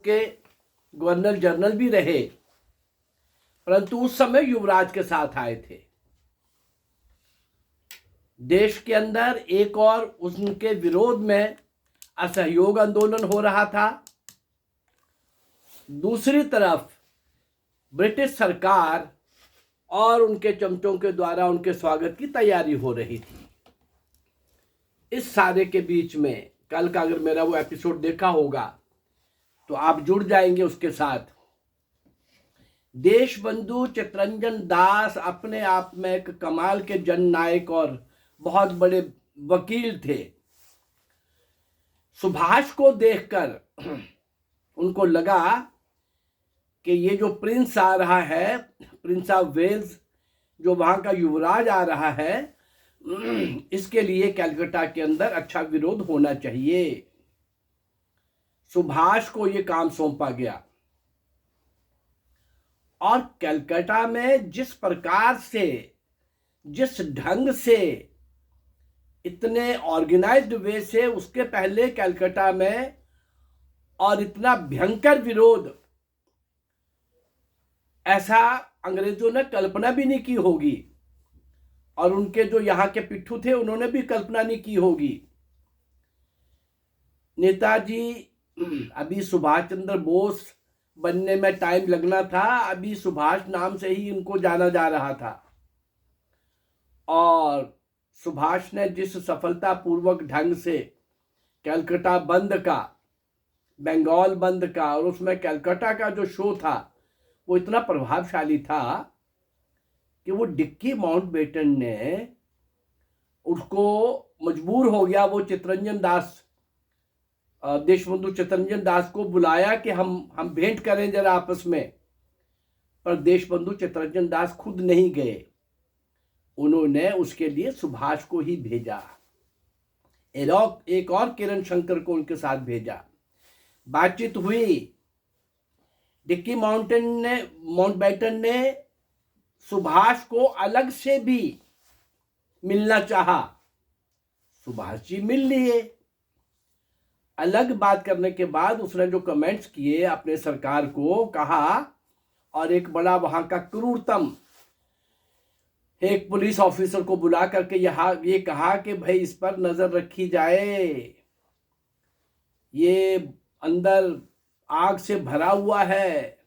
के governor general भी रहे, परंतु उस समय युवराज के साथ आए थे। देश के अंदर एक और उनके विरोध में असहयोग आंदोलन हो रहा था, दूसरी तरफ ब्रिटिश सरकार और उनके चमचों के द्वारा उनके स्वागत की तैयारी हो रही थी। इस सारे के बीच में कल का अगर मेरा वो एपिसोड देखा होगा तो आप जुड़ जाएंगे उसके साथ। देशबंधु चित्तरंजन दास अपने आप में एक कमाल के जननायक और बहुत बड़े वकील थे। सुभाष को देखकर उनको लगा कि ये जो प्रिंस आ रहा है, प्रिंस ऑफ वेल्स, जो वहां का युवराज आ रहा है, इसके लिए कलकत्ता के अंदर अच्छा विरोध होना चाहिए। सुभाष को ये काम सौंपा गया और कलकत्ता में जिस प्रकार से, जिस ढंग से, इतने ऑर्गेनाइज्ड वे से उसके पहले कलकत्ता में और इतना भयंकर विरोध ऐसा अंग्रेजों ने कल्पना भी नहीं की होगी, और उनके जो यहाँ के पिट्ठू थे उन्होंने भी कल्पना नहीं की होगी। नेताजी, अभी सुभाष चंद्र बोस बनने में टाइम लगना था, अभी सुभाष नाम से ही इनको जाना जा रहा था। और सुभाष ने जिस सफलतापूर्वक ढंग से कलकत्ता बंद का, बंगाल बंद का, और उसमें कलकत्ता का जो शो था वो इतना प्रभावशाली था कि वो डिक्की माउंटबेटन ने उसको मजबूर हो गया, वो चित्तरंजन दास, देशबंधु चित्तरंजन दास को बुलाया कि हम भेंट करें जरा आपस में। पर देशबंधु चित्तरंजन दास खुद नहीं गए, उन्होंने उसके लिए सुभाष को ही भेजा, एक और किरण शंकर को उनके साथ भेजा। बातचीत हुई। डिक्की माउंटबेटन ने सुभाष को अलग से भी मिलना चाहा, सुभाष जी मिल लिए। अलग बात करने के बाद उसने जो कमेंट्स किए अपने सरकार को कहा, और एक बड़ा वहां का क्रूरतम एक पुलिस ऑफिसर को बुला करके ये कहा कि भाई इस पर नजर रखी जाए, ये अंदर आग से भरा हुआ है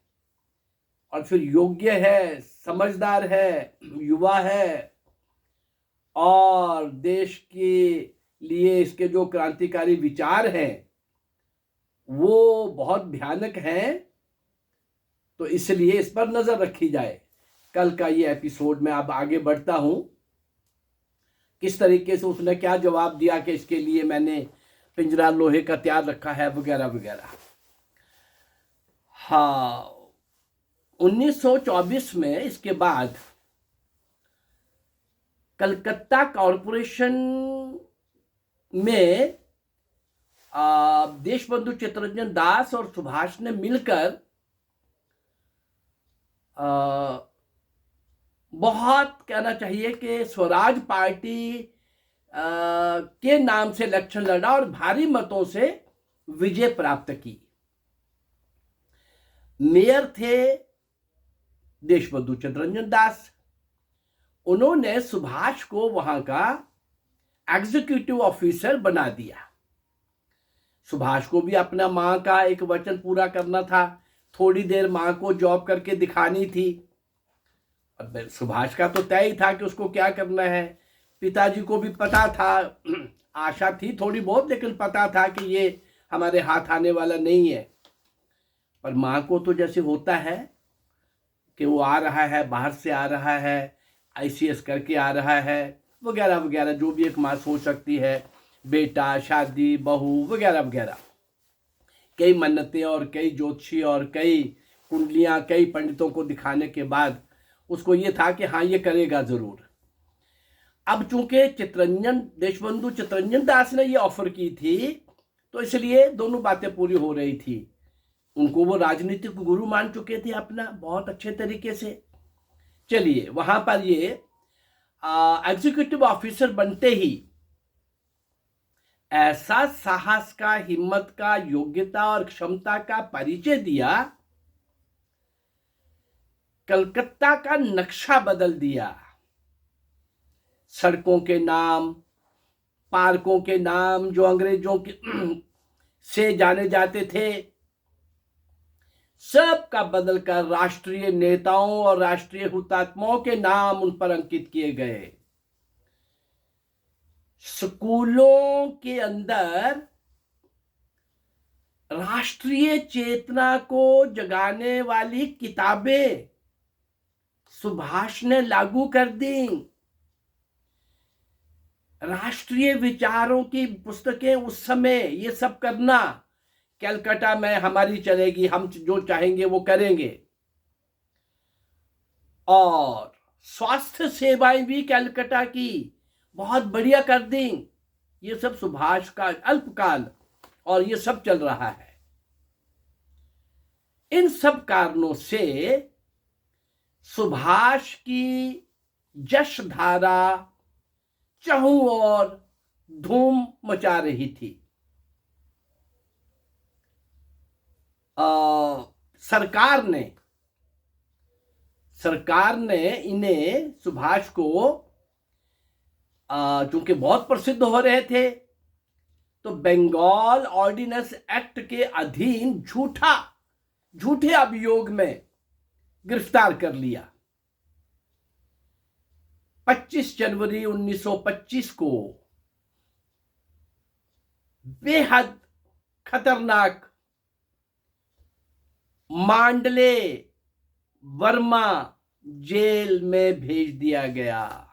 और फिर योग्य है, समझदार है, युवा है, और देश के लिए इसके जो क्रांतिकारी विचार हैं वो बहुत भयानक हैं, तो इसलिए इस पर नजर रखी जाए। कल का ये एपिसोड में अब आगे बढ़ता हूं, किस तरीके से उसने क्या जवाब दिया कि इसके लिए मैंने पिंजरा लोहे का तैयार रखा है, वगैरह वगैरह। हाँ, 1924 में इसके बाद कलकत्ता कॉरपोरेशन में देशबंधु चित्तरंजन दास और सुभाष ने मिलकर बहुत कहना चाहिए कि स्वराज पार्टी के नाम से इलेक्शन लड़ा और भारी मतों से विजय प्राप्त की। मेयर थे देशबंधु चित्तरंजन दास। उन्होंने सुभाष को वहां का एग्जीक्यूटिव ऑफिसर बना दिया। सुभाष को भी अपना मां का एक वचन पूरा करना था, थोड़ी देर मां को जॉब करके दिखानी थी। और सुभाष का तो तय ही था कि उसको क्या करना है। पिताजी को भी पता था, आशा थी थोड़ी बहुत, लेकिन पता था कि ये हमारे हाथ आने वाला नहीं है। पर मां को तो जैसे होता है कि वो आ रहा है, बाहर से आ रहा है, आईसीएस करके आ रहा है, वगैरह वगैरह, जो भी एक माँ सोच सकती है, बेटा, शादी, बहू, वगैरह वगैरह। कई मन्नतें और कई ज्योतिषी और कई कुंडलियां, कई पंडितों को दिखाने के बाद उसको ये था कि हाँ ये करेगा जरूर। अब चूंकि देशबंधु चित्तरंजन दास ने ये ऑफर की थी, तो इसलिए दोनों बातें पूरी हो रही थी। उनको वो राजनीतिक गुरु मान चुके थे अपना, बहुत अच्छे तरीके से। चलिए, वहां पर ये एग्जीक्यूटिव ऑफिसर बनते ही ऐसा साहस का, हिम्मत का, योग्यता और क्षमता का परिचय दिया, कलकत्ता का नक्शा बदल दिया। सड़कों के नाम, पार्कों के नाम जो अंग्रेजों के से जाने जाते थे, सब का बदलकर राष्ट्रीय नेताओं और राष्ट्रीय हुतात्माओं के नाम उन पर अंकित किए गए। स्कूलों के अंदर राष्ट्रीय चेतना को जगाने वाली किताबें सुभाष ने लागू कर दी। राष्ट्रीय विचारों की पुस्तकें उस समय ये सब करना, कलकत्ता में हमारी चलेगी, हम जो चाहेंगे वो करेंगे। और स्वास्थ्य सेवाएं भी कलकत्ता की बहुत बढ़िया कर दी। ये सब सुभाष का अल्पकाल और ये सब चल रहा है। इन सब कारणों से सुभाष की यश धारा चहुं ओर धूम मचा रही थी। सरकार ने इन्हें, सुभाष को, चूंकि बहुत प्रसिद्ध हो रहे थे, तो बंगाल ऑर्डिनेंस एक्ट के अधीन झूठे अभियोग में गिरफ्तार कर लिया। 25 जनवरी 1925 को बेहद खतरनाक मांडले वर्मा जेल में भेज दिया गया।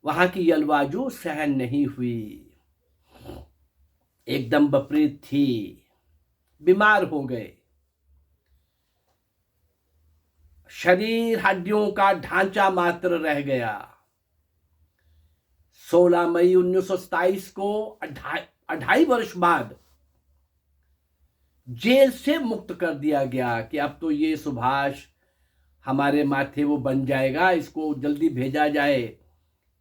वहां की जलवायु सहन नहीं हुई, एकदम विपरीत थी, बीमार हो गए। शरीर हड्डियों का ढांचा मात्र रह गया। 16 मई 1927 को 2.5 वर्ष बाद जेल से मुक्त कर दिया गया कि अब तो ये सुभाष हमारे माथे वो बन जाएगा, इसको जल्दी भेजा जाए,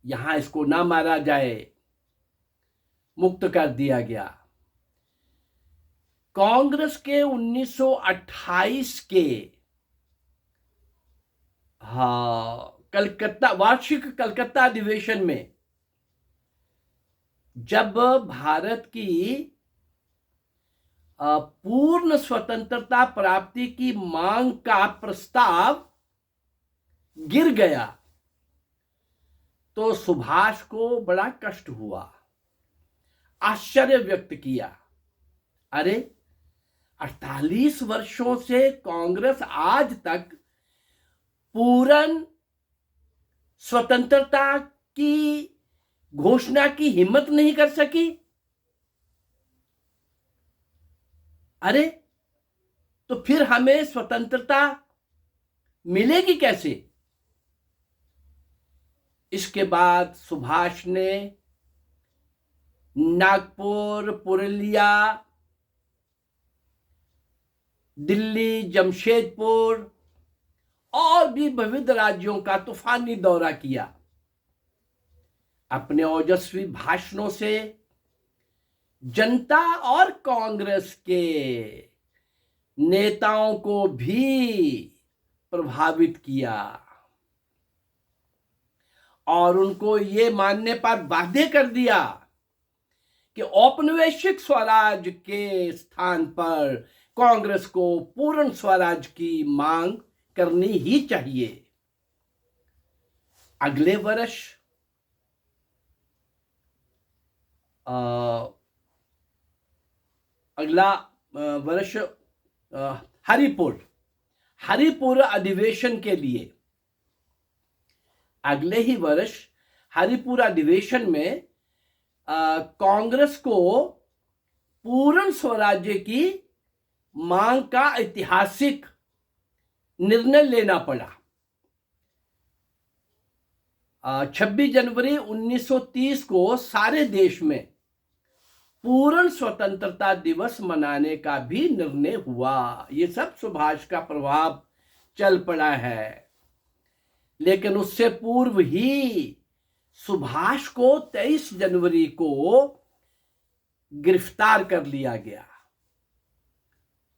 यहां इसको ना मारा जाए। मुक्त कर दिया गया। कांग्रेस के 1928 के वार्षिक कलकत्ता अधिवेशन में जब भारत की पूर्ण स्वतंत्रता प्राप्ति की मांग का प्रस्ताव गिर गया, तो सुभाष को बड़ा कष्ट हुआ, आश्चर्य व्यक्त किया। अरे 48 वर्षों से कांग्रेस आज तक पूर्ण स्वतंत्रता की घोषणा की हिम्मत नहीं कर सकी। अरे तो फिर हमें स्वतंत्रता मिलेगी कैसे? इसके बाद सुभाष ने नागपुर, पुरुलिया, दिल्ली, जमशेदपुर और भी विविध राज्यों का तूफानी दौरा किया। अपने ओजस्वी भाषणों से जनता और कांग्रेस के नेताओं को भी प्रभावित किया और उनको ये मानने पर बाध्य कर दिया कि औपनिवेशिक स्वराज के स्थान पर कांग्रेस को पूर्ण स्वराज की मांग करनी ही चाहिए। अगले वर्ष हरिपुर अधिवेशन के लिए, अगले ही वर्ष हरिपुर अधिवेशन में कांग्रेस को पूर्ण स्वराज्य की मांग का ऐतिहासिक निर्णय लेना पड़ा। 26 जनवरी 1930 को सारे देश में पूर्ण स्वतंत्रता दिवस मनाने का भी निर्णय हुआ। ये सब सुभाष का प्रभाव चल पड़ा है। लेकिन उससे पूर्व ही सुभाष को 23 जनवरी को गिरफ्तार कर लिया गया।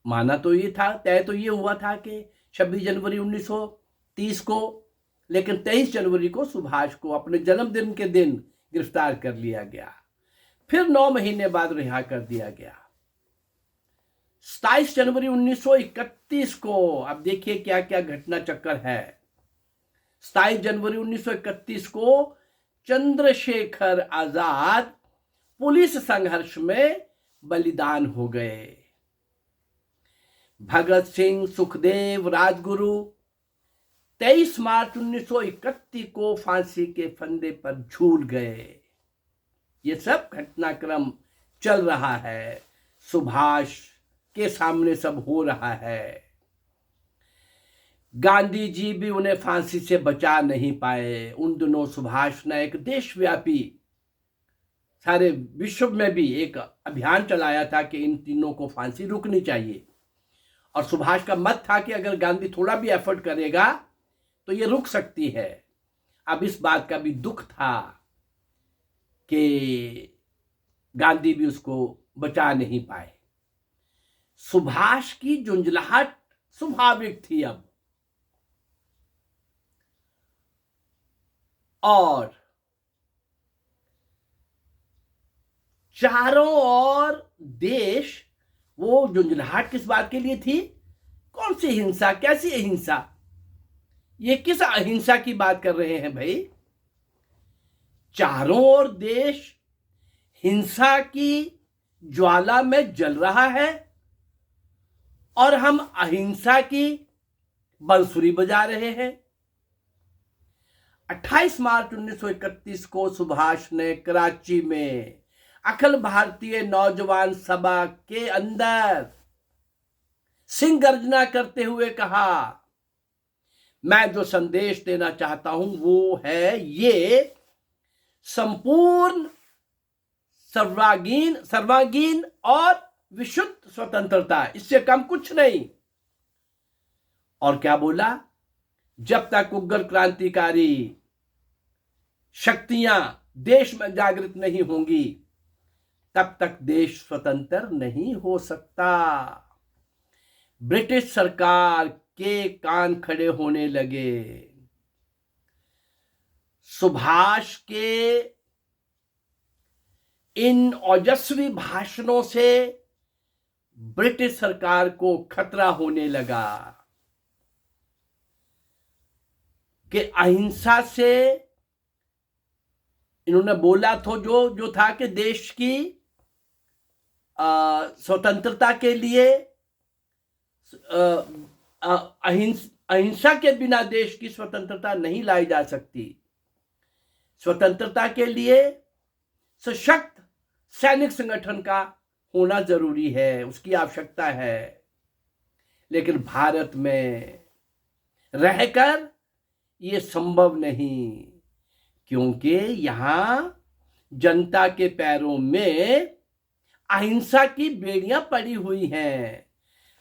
माना तो ये था, तय तो ये हुआ था कि 26 जनवरी 1930 को, लेकिन 23 जनवरी को सुभाष को अपने जन्मदिन के दिन गिरफ्तार कर लिया गया। फिर 9 महीने बाद रिहा कर दिया गया। 27 जनवरी 1931 को, अब देखिए क्या क्या घटना चक्कर है। 27 जनवरी 1931 को चंद्रशेखर आजाद पुलिस संघर्ष में बलिदान हो गए। भगत सिंह, सुखदेव, राजगुरु 23 मार्च 1931 को फांसी के फंदे पर झूल गए। ये सब घटनाक्रम चल रहा है, सुभाष के सामने सब हो रहा है। गांधी जी भी उन्हें फांसी से बचा नहीं पाए। उन दिनों सुभाष ने एक देशव्यापी, सारे विश्व में भी एक अभियान चलाया था कि इन तीनों को फांसी रुकनी चाहिए। और सुभाष का मत था कि अगर गांधी थोड़ा भी एफर्ट करेगा तो ये रुक सकती है। अब इस बात का भी दुख था कि गांधी भी उसको बचा नहीं पाए। सुभाष की झुंझलाहट स्वाभाविक थी अब, और चारों ओर देश, वो झुंझलाहट किस बात के लिए थी? कौन सी हिंसा, कैसी अहिंसा? ये किस अहिंसा की बात कर रहे हैं भाई? चारों ओर देश हिंसा की ज्वाला में जल रहा है और हम अहिंसा की बंसुरी बजा रहे हैं। 28 मार्च 1931 को सुभाष ने कराची में अखिल भारतीय नौजवान सभा के अंदर सिंह गर्जना करते हुए कहा, मैं जो संदेश देना चाहता हूं वो है ये संपूर्ण सर्वांगीण और विशुद्ध स्वतंत्रता, इससे कम कुछ नहीं। और क्या बोला? जब तक उग्र क्रांतिकारी शक्तियां देश में जागृत नहीं होंगी तब तक देश स्वतंत्र नहीं हो सकता। ब्रिटिश सरकार के कान खड़े होने लगे। सुभाष के इन ओजस्वी भाषणों से ब्रिटिश सरकार को खतरा होने लगा कि अहिंसा से, इन्होंने बोला तो जो था कि देश की स्वतंत्रता के लिए अहिंसा के बिना देश की स्वतंत्रता नहीं लाई जा सकती। स्वतंत्रता के लिए सशक्त सैनिक संगठन का होना जरूरी है, उसकी आवश्यकता है। लेकिन भारत में रहकर ये संभव नहीं, क्योंकि यहां जनता के पैरों में अहिंसा की बेड़ियां पड़ी हुई हैं।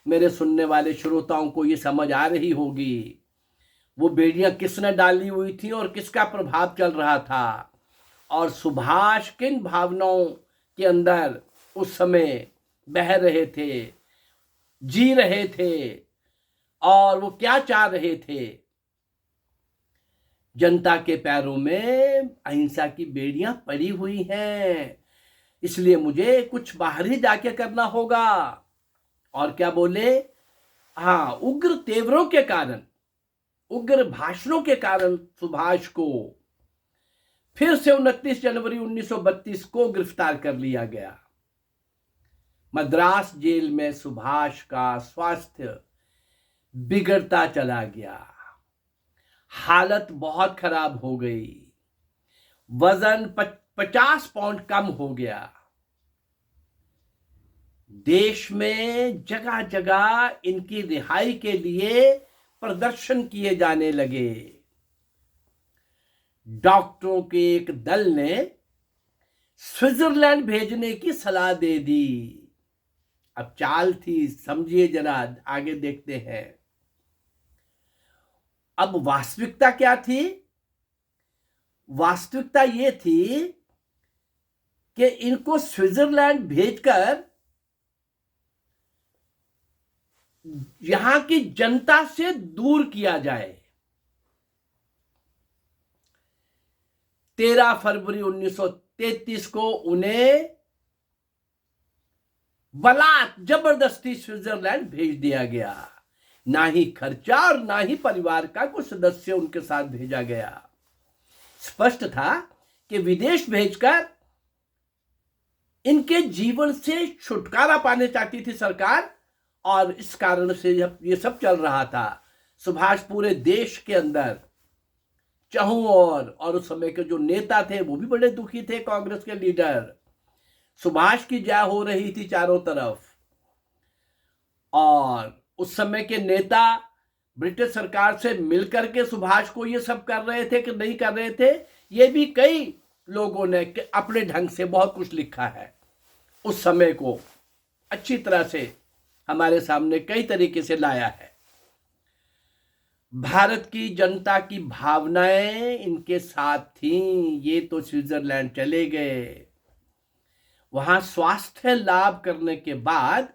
मेरे सुनने वाले श्रोताओं को ये समझ आ रही होगी वो बेड़ियां किसने डाली हुई थी और किसका प्रभाव चल रहा था, और सुभाष किन भावनाओं के अंदर उस समय बह रहे थे, जी रहे थे, और वो क्या चाह रहे थे। जनता के पैरों में अहिंसा की बेड़ियां पड़ी हुई हैं, इसलिए मुझे कुछ बाहर ही जाके करना होगा। और क्या बोले? हाँ, उग्र तेवरों के कारण, उग्र भाषणों के कारण सुभाष को फिर से 29 जनवरी 1932 को गिरफ्तार कर लिया गया। मद्रास जेल में सुभाष का स्वास्थ्य बिगड़ता चला गया, हालत बहुत खराब हो गई, वजन 50 पाउंड कम हो गया। देश में जगह जगह इनकी रिहाई के लिए प्रदर्शन किए जाने लगे। डॉक्टरों के एक दल ने स्विट्जरलैंड भेजने की सलाह दे दी। अब चाल थी, समझिए जरा, आगे देखते हैं। अब वास्तविकता क्या थी? वास्तविकता ये थी कि इनको स्विट्जरलैंड भेजकर यहां की जनता से दूर किया जाए। 13 फरवरी 1933 को उन्हें बलात् जबरदस्ती स्विट्जरलैंड भेज दिया गया। ना ही खर्चा और ना ही परिवार का कोई सदस्य उनके साथ भेजा गया। स्पष्ट था कि विदेश भेजकर इनके जीवन से छुटकारा पाने चाहती थी सरकार, और इस कारण से ये सब चल रहा था। सुभाष पूरे देश के अंदर चाहूं और उस समय के जो नेता थे वो भी बड़े दुखी थे। कांग्रेस के लीडर, सुभाष की जय हो रही थी चारों तरफ, और उस समय के नेता ब्रिटिश सरकार से मिलकर के सुभाष को ये सब कर रहे थे कि नहीं कर रहे थे, ये भी कई लोगों ने अपने ढंग से बहुत कुछ लिखा है। उस समय को अच्छी तरह से हमारे सामने कई तरीके से लाया है। भारत की जनता की भावनाएं इनके साथ थीं। ये तो स्विट्जरलैंड चले गए। वहां स्वास्थ्य लाभ करने के बाद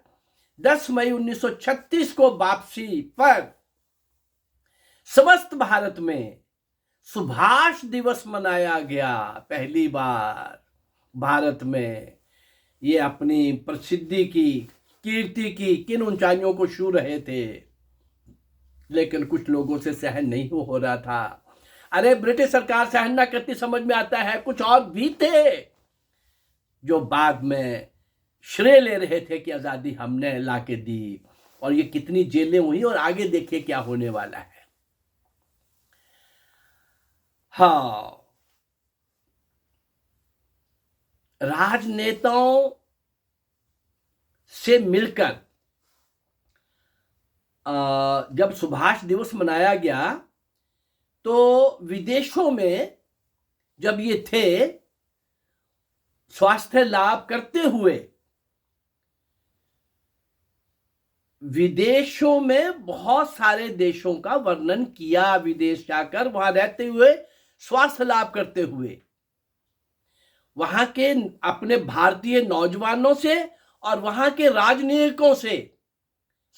10 मई 1936 को वापसी पर समस्त भारत में सुभाष दिवस मनाया गया। पहली बार भारत में ये अपनी प्रसिद्धि की, कीर्ति की किन ऊंचाइयों को छू रहे थे, लेकिन कुछ लोगों से सहन नहीं हो रहा था। अरे ब्रिटिश सरकार सहन ना करती, समझ में आता है। कुछ और भी थे जो बाद में श्रेय ले रहे थे कि आजादी हमने लाके दी, और ये कितनी जेलें हुई, और आगे देखिए क्या होने वाला है। हाँ, राजनेताओं से मिलकर जब सुभाष दिवस मनाया गया तो विदेशों में जब ये थे स्वास्थ्य लाभ करते हुए, विदेशों में बहुत सारे देशों का वर्णन किया। विदेश जाकर वहां रहते हुए स्वास्थ्य लाभ करते हुए वहां के अपने भारतीय नौजवानों से और वहां के राजनीतिकों से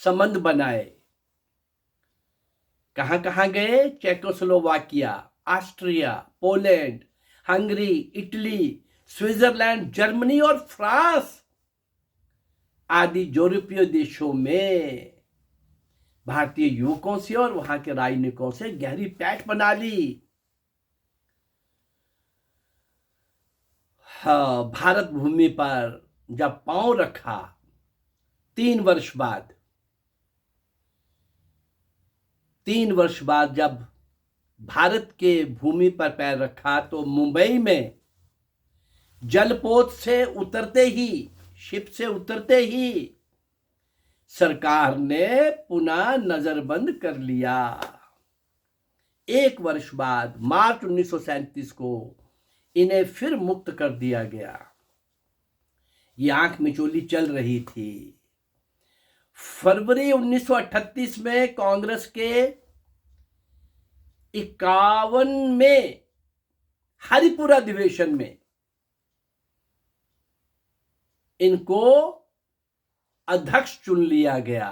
संबंध बनाए। कहां कहां गए? Czechoslovakia, Austria, Poland, Hungary, Italy, Switzerland, Germany और फ्रांस आदि यूरोपीय देशों में भारतीय युवकों से और वहां के राजनीतिकों से गहरी पैठ बना ली। हाँ, भारत भूमि पर जब पांव रखा 3 वर्ष बाद, 3 वर्ष बाद जब भारत के भूमि पर पैर रखा तो मुंबई में जलपोत से उतरते ही, शिप से उतरते ही सरकार ने पुनः नजरबंद कर लिया। 1 वर्ष बाद मार्च 1937 को इन्हें फिर मुक्त कर दिया गया। ये आंख मिचौली चल रही थी। फरवरी 1938 में कांग्रेस के 51वें हरिपुरा अधिवेशन में इनको अध्यक्ष चुन लिया गया।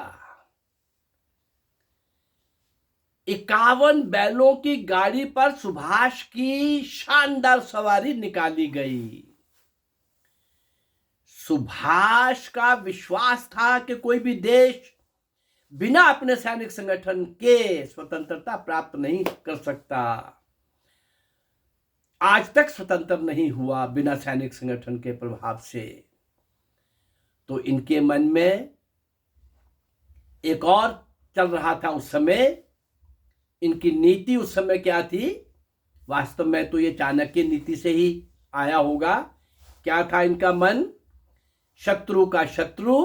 51 बैलों की गाड़ी पर सुभाष की शानदार सवारी निकाली गई। सुभाष का विश्वास था कि कोई भी देश बिना अपने सैनिक संगठन के स्वतंत्रता प्राप्त नहीं कर सकता। आज तक स्वतंत्र नहीं हुआ बिना सैनिक संगठन के प्रभाव से। तो इनके मन में एक और चल रहा था उस समय। इनकी नीति उस समय क्या थी? वास्तव में तो ये चाणक्य नीति से ही आया होगा। क्या था इनका मन? शत्रु का शत्रु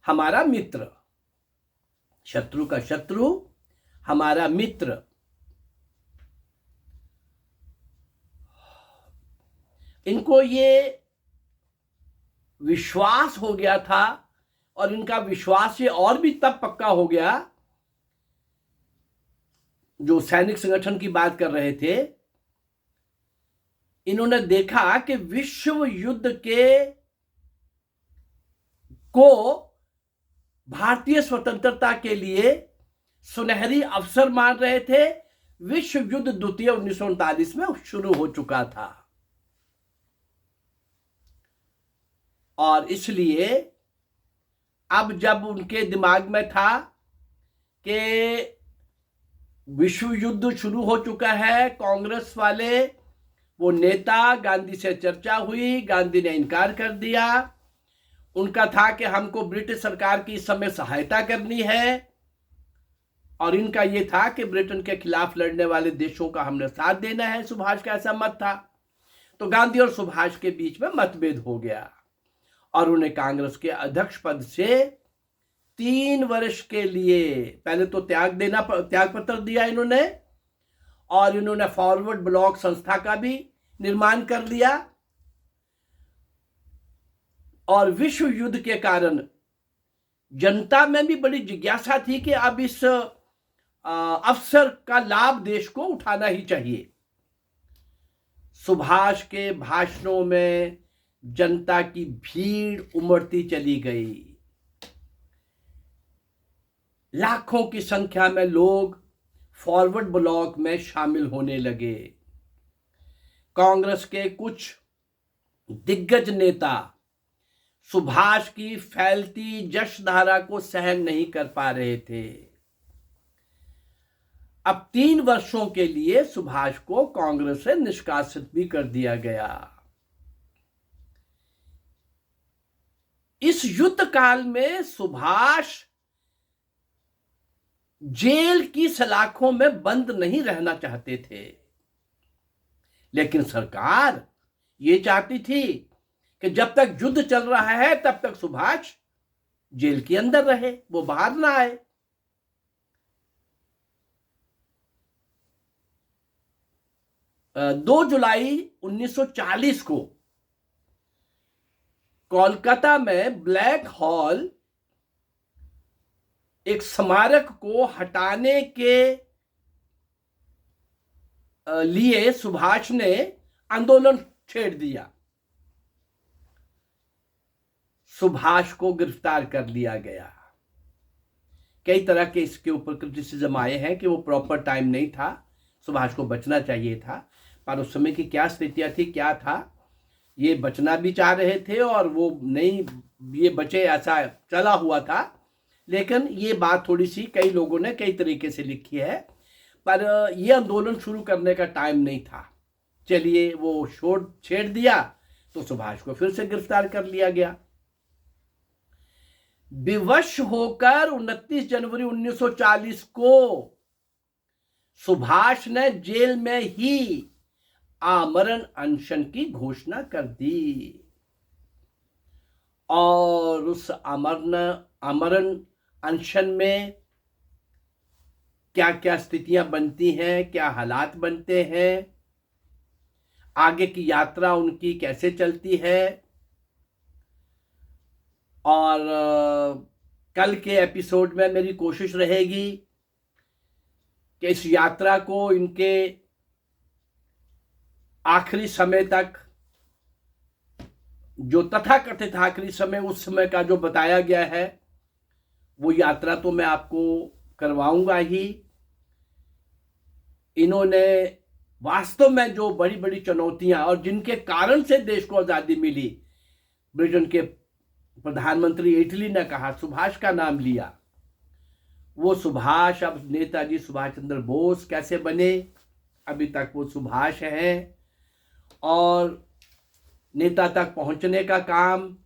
हमारा मित्र, शत्रु का शत्रु हमारा मित्र। इनको ये विश्वास हो गया था, और इनका विश्वास ये और भी तब पक्का हो गया, जो सैनिक संगठन की बात कर रहे थे, इन्होंने देखा कि विश्व युद्ध को भारतीय स्वतंत्रता के लिए सुनहरी अवसर मान रहे थे। विश्व युद्ध द्वितीय 1939 में शुरू हो चुका था और इसलिए अब जब उनके दिमाग में था कि विश्व युद्ध शुरू हो चुका है, कांग्रेस वाले वो नेता, गांधी से चर्चा हुई, गांधी ने इनकार कर दिया। उनका था कि हमको ब्रिटिश सरकार की इस समय सहायता करनी है और इनका यह था कि ब्रिटेन के खिलाफ लड़ने वाले देशों का हमने साथ देना है। सुभाष का ऐसा मत था। तो गांधी और सुभाष के बीच में मतभेद हो गया और उन्हें कांग्रेस के अध्यक्ष पद से 3 वर्ष के लिए पहले तो त्याग पत्र दिया इन्होंने और इन्होंने फॉरवर्ड ब्लॉक संस्था का भी निर्माण कर लिया। और विश्व युद्ध के कारण जनता में भी बड़ी जिज्ञासा थी कि अब इस अवसर का लाभ देश को उठाना ही चाहिए। सुभाष के भाषणों में जनता की भीड़ उमड़ती चली गई। लाखों की संख्या में लोग फॉरवर्ड ब्लॉक में शामिल होने लगे। कांग्रेस के कुछ दिग्गज नेता सुभाष की फैलती जशधारा को सहन नहीं कर पा रहे थे। अब 3 वर्षों के लिए सुभाष को कांग्रेस से निष्कासित भी कर दिया गया। इस युद्ध काल में सुभाष जेल की सलाखों में बंद नहीं रहना चाहते थे, लेकिन सरकार ये चाहती थी कि जब तक युद्ध चल रहा है तब तक सुभाष जेल के अंदर रहे, वो बाहर ना आए। दो जुलाई 1940 को कोलकाता में ब्लैक हॉल एक स्मारक को हटाने के लिए सुभाष ने आंदोलन छेड़ दिया। सुभाष को गिरफ्तार कर लिया गया। कई तरह के इसके ऊपर क्रिटिसिज्म आए हैं कि वो प्रॉपर टाइम नहीं था, सुभाष को बचना चाहिए था, पर उस समय की क्या स्थितियां थी, क्या था, ये बचना भी चाह रहे थे और वो नहीं ये बचे ऐसा चला हुआ था। लेकिन ये बात थोड़ी सी कई लोगों ने कई तरीके से लिखी है, पर ये आंदोलन शुरू करने का टाइम नहीं था। चलिए वो छेड़ दिया तो सुभाष को फिर से गिरफ्तार कर लिया गया। विवश होकर 29 जनवरी 1940 को सुभाष ने जेल में ही आमरण अनशन की घोषणा कर दी और उस आमरण अनशन में क्या क्या स्थितियां बनती हैं, क्या हालात बनते हैं, आगे की यात्रा उनकी कैसे चलती है। और कल के एपिसोड में मेरी कोशिश रहेगी कि इस यात्रा को इनके आखिरी समय तक, जो तथाकथित आखिरी समय, उस समय का जो बताया गया है, वो यात्रा तो मैं आपको करवाऊंगा ही। इन्होंने वास्तव में जो बड़ी बड़ी चुनौतियां और जिनके कारण से देश को आजादी मिली, ब्रिटेन के प्रधानमंत्री इटली ने कहा, सुभाष का नाम लिया। वो सुभाष अब नेताजी सुभाष चंद्र बोस कैसे बने, अभी तक वो सुभाष हैं और नेता तक पहुंचने का काम,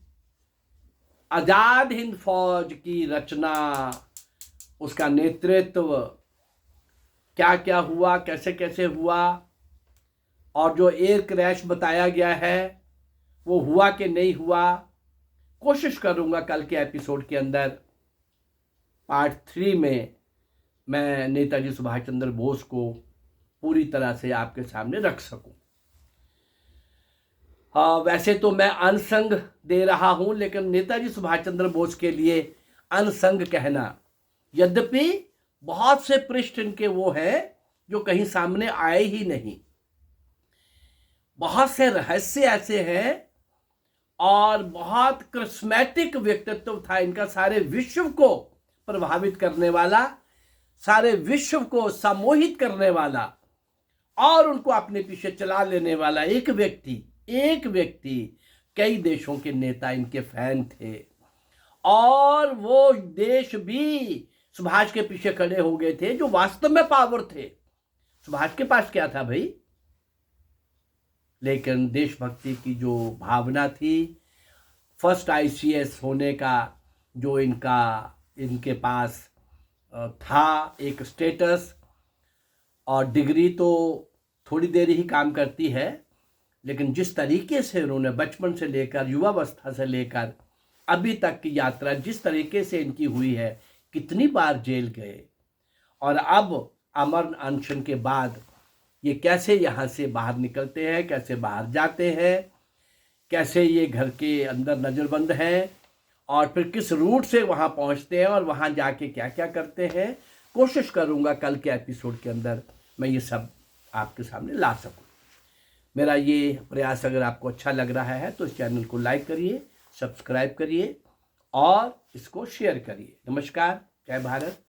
आजाद हिंद फौज की रचना, उसका नेतृत्व, क्या क्या हुआ, कैसे कैसे हुआ, और जो एयर क्रैश बताया गया है वो हुआ कि नहीं हुआ, कोशिश करूंगा कल के एपिसोड के अंदर पार्ट 3 में मैं नेताजी सुभाष चंद्र बोस को पूरी तरह से आपके सामने रख सकूं। वैसे तो मैं अनसंग दे रहा हूं, लेकिन नेताजी सुभाष चंद्र बोस के लिए अनसंग कहना, यद्यपि बहुत से पृष्ठ इनके वो हैं जो कहीं सामने आए ही नहीं। बहुत से रहस्य ऐसे हैं और बहुत करिश्मेटिक व्यक्तित्व था इनका, सारे विश्व को प्रभावित करने वाला, सारे विश्व को सम्मोहित करने वाला और उनको अपने पीछे चला लेने वाला एक व्यक्ति। कई देशों के नेता इनके फैन थे और वो देश भी सुभाष के पीछे खड़े हो गए थे जो वास्तव में पावर थे। सुभाष के पास क्या था भाई, लेकिन देशभक्ति की जो भावना थी, फर्स्ट आईसीएस होने का जो इनके पास था एक स्टेटस, और डिग्री तो थोड़ी देर ही काम करती है, लेकिन जिस तरीके से उन्होंने बचपन से लेकर युवावस्था से लेकर अभी तक की यात्रा जिस तरीके से इनकी हुई है, कितनी बार जेल गए और अब अमर अनशन के बाद ये कैसे यहाँ से बाहर निकलते हैं, कैसे बाहर जाते हैं, कैसे ये घर के अंदर नज़रबंद हैं और फिर किस रूट से वहाँ पहुँचते हैं और वहाँ जाके क्या क्या करते हैं। कोशिश करूँगा कल के एपिसोड के अंदर मैं ये सब आपके सामने ला सकूँ। मेरा ये प्रयास अगर आपको अच्छा लग रहा है तो इस चैनल को लाइक करिए, सब्सक्राइब करिए और इसको शेयर करिए। नमस्कार, जय भारत।